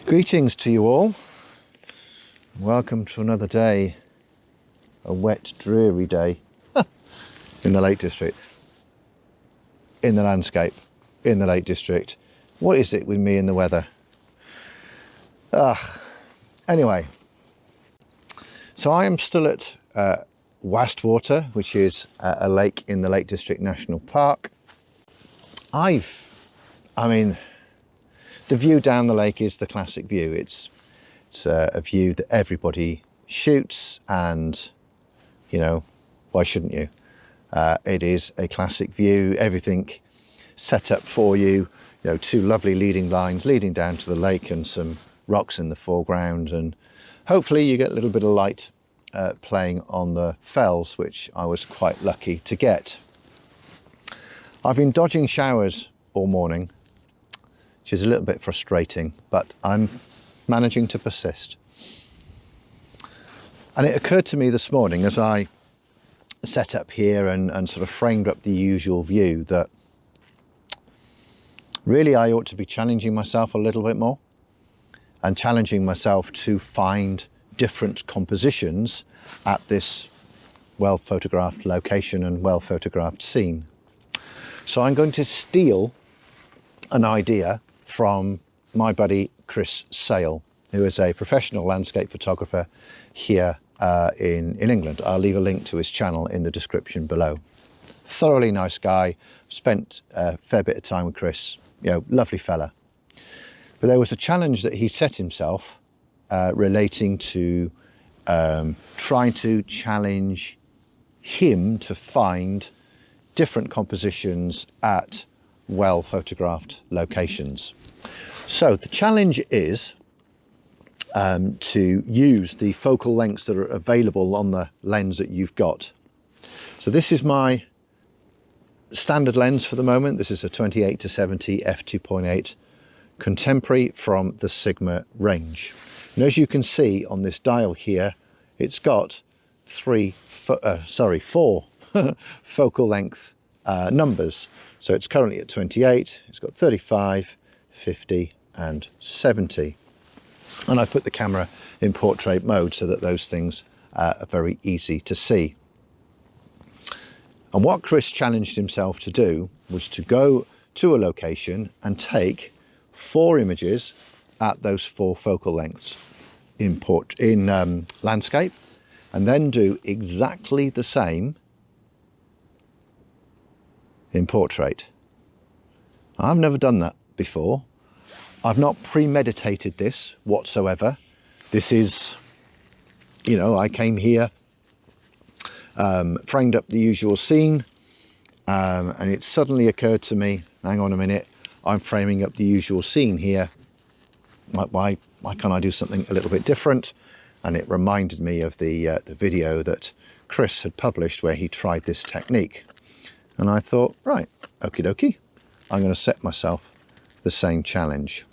Greetings to you all. Welcome to another day, a wet, dreary day in the Lake District, in the landscape, in the Lake District. What is it with me and the weather? Anyway, so I am still at Wastwater, which is a lake in the Lake District National Park. I mean, the view down the lake is the classic view. It's a view that everybody shoots, and you know, why shouldn't you? It is a classic view, everything set up for you, you know, two lovely leading lines leading down to the lake and some rocks in the foreground, and hopefully you get a little bit of light playing on the fells, which I was quite lucky to get. I've been dodging showers all morning, which is a little bit frustrating, but I'm managing to persist. And it occurred to me this morning as I set up here and sort of framed up the usual view that really I ought to be challenging myself a little bit more and challenging myself to find different compositions at this well photographed location and well photographed scene. So I'm going to steal an idea from my buddy Chris Sale, who is a professional landscape photographer here in England. I'll leave a link to his channel in the description below. Thoroughly nice guy, spent a fair bit of time with Chris, you know, lovely fella. But there was a challenge that he set himself relating to trying to challenge him to find different compositions at well photographed locations. So the challenge is to use the focal lengths that are available on the lens that you've got. So this is my standard lens for the moment. This is a 28-70 f2.8 contemporary from the Sigma range. And as you can see on this dial here, it's got four focal length numbers. So it's currently at 28, it's got 35, 50 and 70. And I put the camera in portrait mode so that those things are very easy to see. And what Chris challenged himself to do was to go to a location and take 4 images at those 4 focal lengths in landscape, and then do exactly the same in portrait. I've never done that before. I've not premeditated this whatsoever. This is, you know, I came here, framed up the usual scene, and it suddenly occurred to me, hang on a minute, I'm framing up the usual scene here. Why can't I do something a little bit different? And it reminded me of the video that Chris had published where he tried this technique. And I thought, right, okie dokie, I'm going to set myself the same challenge.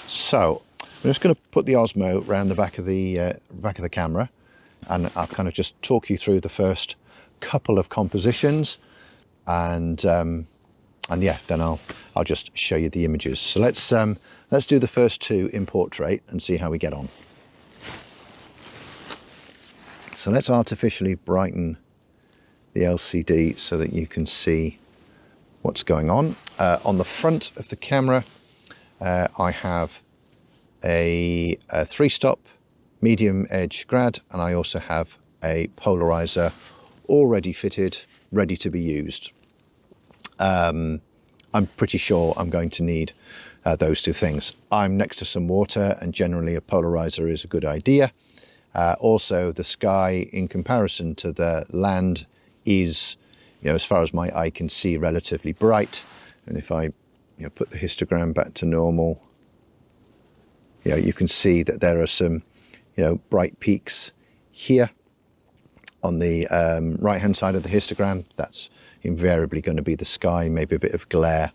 So I'm just going to put the Osmo around the back of the camera, and I'll kind of just talk you through the first couple of compositions, and yeah, then I'll just show you the images. So let's do the first 2 in portrait and see how we get on. So let's artificially brighten the LCD so that you can see what's going on. On the front of the camera, I have a 3-stop medium edge grad, and I also have a polarizer already fitted, ready to be used. I'm pretty sure I'm going to need those 2 things. I'm next to some water, and generally a polarizer is a good idea. Also, the sky in comparison to the land is, you know, as far as my eye can see, relatively bright. And if I put the histogram back to normal, you can see that there are some, bright peaks here on the right hand side of the histogram. That's invariably going to be the sky, maybe a bit of glare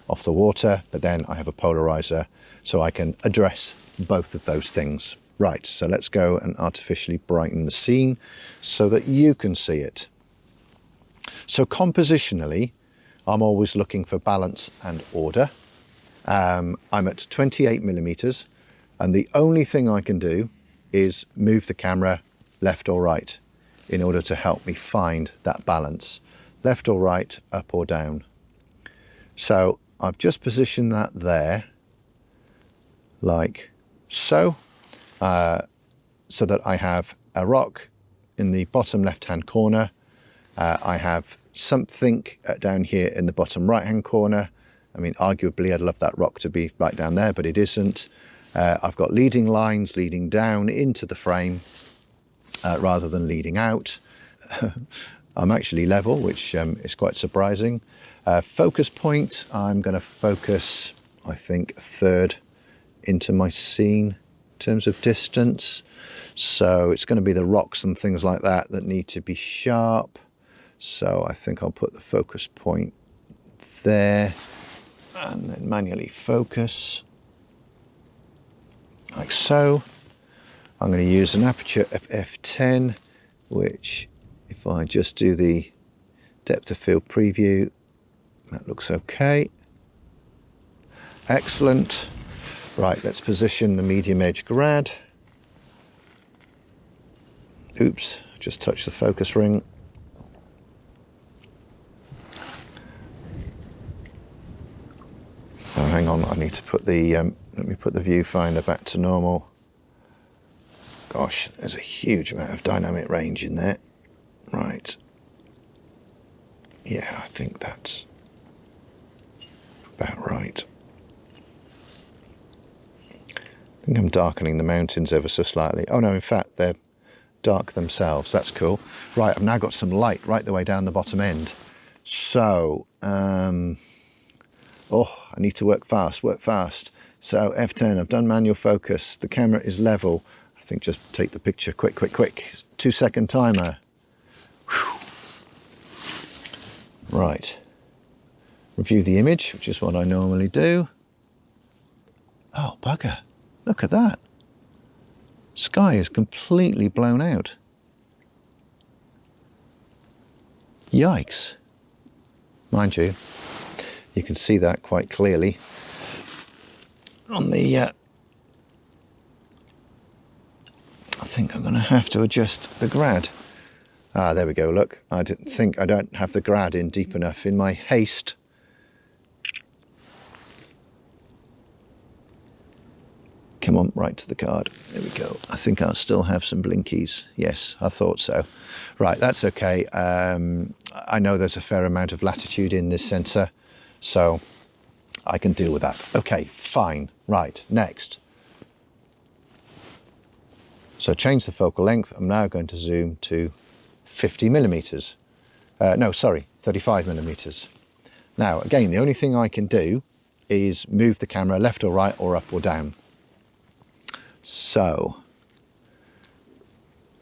off the water, but then I have a polarizer so I can address both of those things. Right, so let's go and artificially brighten the scene so that you can see it. So compositionally, I'm always looking for balance and order. I'm at 28 millimeters, and the only thing I can do is move the camera left or right in order to help me find that balance, left or right, up or down. So I've just positioned that there, like so, so that I have a rock in the bottom left-hand corner. I have something down here in the bottom right-hand corner. I mean, arguably I'd love that rock to be right down there, but it isn't. I've got leading lines leading down into the frame rather than leading out. I'm actually level, which is quite surprising. Focus point, I'm going to focus, I think, a third into my scene in terms of distance. So it's going to be the rocks and things like that that need to be sharp. So I think I'll put the focus point there and then manually focus like so. I'm going to use an aperture of f10, which if I just do the depth of field preview, that looks okay. Excellent. Right, let's position the medium edge grad. Oops, just touched the focus ring. Oh, hang on, I need to put the, let me put the viewfinder back to normal. Gosh, there's a huge amount of dynamic range in there. Right. Yeah, I think that's about right. I think I'm darkening the mountains ever so slightly. Oh no, in fact, they're dark themselves. That's cool. Right, I've now got some light right the way down the bottom end. So, oh, I need to work fast. So F10, I've done manual focus. The camera is level. I think just take the picture, quick. 2-second timer. Whew. Right. Review the image, which is what I normally do. Oh, bugger. Look at that. Sky is completely blown out. Yikes. Mind you, you can see that quite clearly on the I think I'm going to have to adjust the grad. Ah, there we go, look. I don't have the grad in deep enough in my haste. Come on, right to the card. There we go. I think I'll still have some blinkies. Yes, I thought so. Right, that's okay. I know there's a fair amount of latitude in this sensor, so I can deal with that. Okay, fine. Right, next. So change the focal length. I'm now going to zoom to 50 millimeters. No, sorry, 35 millimeters. Now, again, the only thing I can do is move the camera left or right or up or down. So,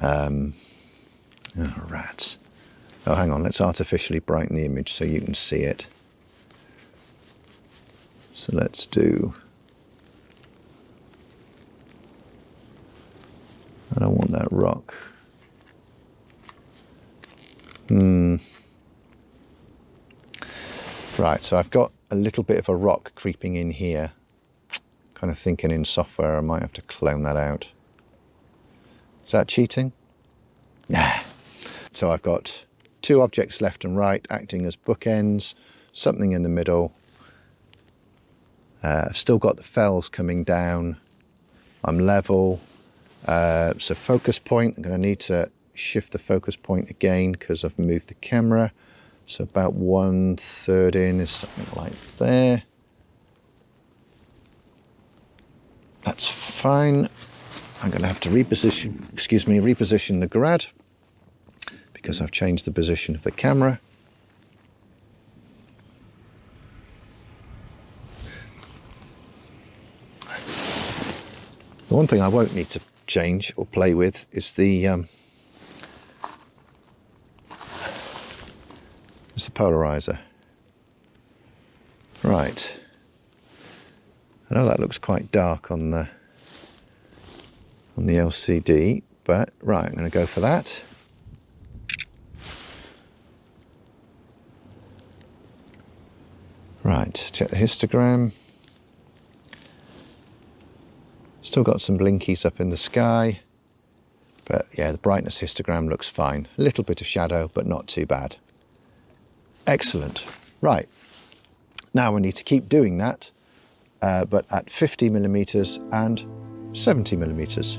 oh, rats. Oh, hang on, let's artificially brighten the image so you can see it. So let's do, I don't want that rock. Right, so I've got a little bit of a rock creeping in here. Kind of thinking in software I might have to clone that out. Is that cheating? Nah. So I've got two objects left and right acting as bookends, something in the middle. I've still got the fells coming down. I'm level. So focus point, I'm going to need to shift the focus point again because I've moved the camera. So about 1/3 in is something like there. That's fine. I'm going to have to reposition the grad because I've changed the position of the camera. The one thing I won't need to change or play with is the polarizer. Right. I know that looks quite dark on the LCD, but right, I'm going to go for that. Right, check the histogram. Still got some blinkies up in the sky, but yeah, the brightness histogram looks fine. A little bit of shadow, but not too bad. Excellent. Right, now we need to keep doing that, but at 50mm and 70mm.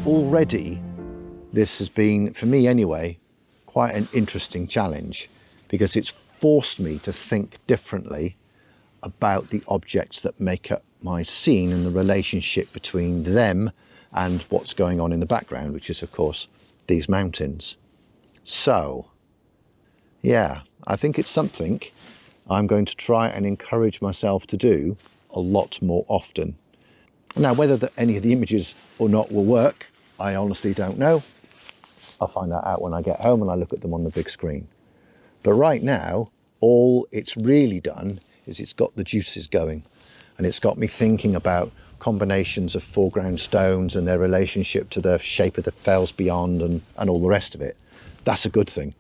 Already, this has been, for me anyway, quite an interesting challenge, because it's forced me to think differently about the objects that make up my scene and the relationship between them and what's going on in the background, which is of course these mountains. So yeah, I think it's something I'm going to try and encourage myself to do a lot more often. Now, whether any of the images or not will work, I honestly don't know. I'll find that out when I get home and I look at them on the big screen. But right now, all it's really done is it's got the juices going, and it's got me thinking about combinations of foreground stones and their relationship to the shape of the fells beyond and all the rest of it. That's a good thing.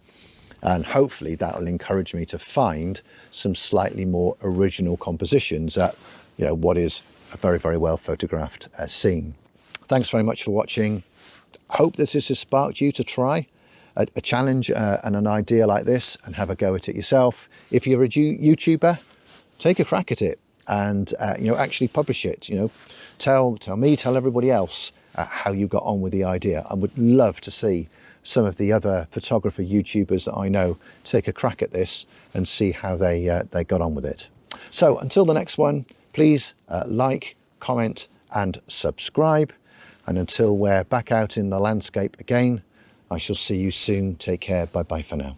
And hopefully that will encourage me to find some slightly more original compositions at, you know, what is a very, very well photographed scene. Thanks very much for watching. Hope this has sparked you to try a challenge and an idea like this and have a go at it yourself. If you're a YouTuber, take a crack at it and you know, actually publish it. You know, tell me, tell everybody else how you got on with the idea. I would love to see some of the other photographer YouTubers that I know take a crack at this and see how they got on with it. So until the next one, please like, comment and subscribe. And until we're back out in the landscape again, I shall see you soon. Take care. Bye bye for now.